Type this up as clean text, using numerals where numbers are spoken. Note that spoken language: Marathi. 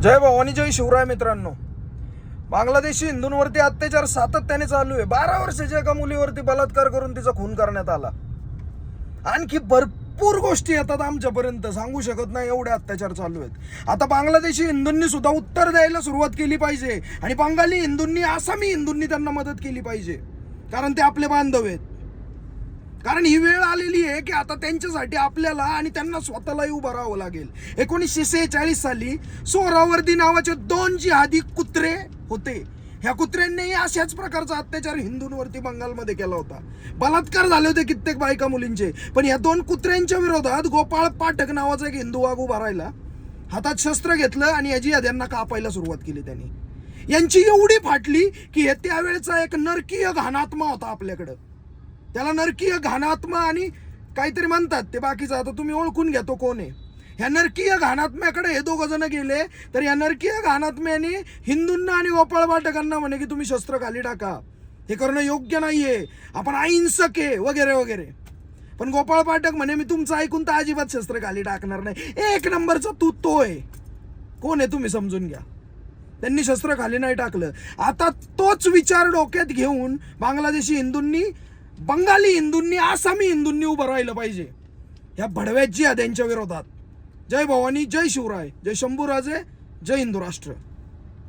जय भवानी जय शिवराय. मित्रांनो, बांगलादेशी हिंदूंवरती अत्याचार सातत्याने चालू आहे. 12 वर्षाच्या एका मुलीवरती बलात्कार करून तिचा खून करण्यात आला. आणखी भरपूर गोष्टी येतात आमच्यापर्यंत, सांगू शकत नाही एवढे अत्याचार चालू आहेत. आता बांगलादेशी हिंदूंनी सुद्धा उत्तर द्यायला सुरुवात केली पाहिजे आणि बंगाली हिंदूंनी, आसामी हिंदूंनी त्यांना मदत केली पाहिजे, कारण ते आपले बांधव आहेत. कारण ही वेळ आलेली आहे की आता त्यांच्यासाठी आपल्याला आणि त्यांना स्वतःलाही उभं राहावं लागेल. 1946 साली सोहरावर्दी नावाचे 2 जिहादी कुत्रे होते. ह्या कुत्र्यांनीही अशाच प्रकारचा अत्याचार हिंदूंवरती बंगालमध्ये केला होता. बलात्कार झाले होते कित्येक बायका मुलींचे. पण या 2 कुत्र्यांच्या विरोधात गोपाळ पाठक नावाचा एक हिंदू वाघ उभा राहिला, हातात शस्त्र घेतलं आणि या जिहाद्यांना कापायला सुरुवात केली त्यांनी. यांची एवढी फाटली की हे त्यावेळेचा एक नरकीय घाणात्मा होता आपल्याकडं. त्याला नरकीय घाणात्मा आणि काहीतरी म्हणतात, ते बाकीचं आता तुम्ही ओळखून घ्या तो कोण आहे. ह्या नरकीय घाणात्म्याकडे हे 2 जण गेले, तर या नरकीय घाणात्म्याने हिंदूंना आणि गोपाळ पाठकांना म्हणे की तुम्ही शस्त्र खाली टाका, हे करणं योग्य नाहीये, आपण अहिंसक आहे वगैरे वगैरे. पण गोपाळ पाठक म्हणे मी तुमचं ऐकून तर अजिबात शस्त्र खाली टाकणार नाही. 1 नंबरचा तो आहे. कोण आहे तुम्ही समजून घ्या. त्यांनी शस्त्र खाली नाही टाकलं. आता तोच विचार डोक्यात घेऊन बांगलादेशी हिंदूंनी, बंगाली हिंदूंनी, आसामी हिंदूंनी उभं राहिलं पाहिजे ह्या भडव्या जिहाद्यांच्या विरोधात. जय भवानी जय शिवराय, जय शंभूराजे, जय हिंदू राष्ट्र.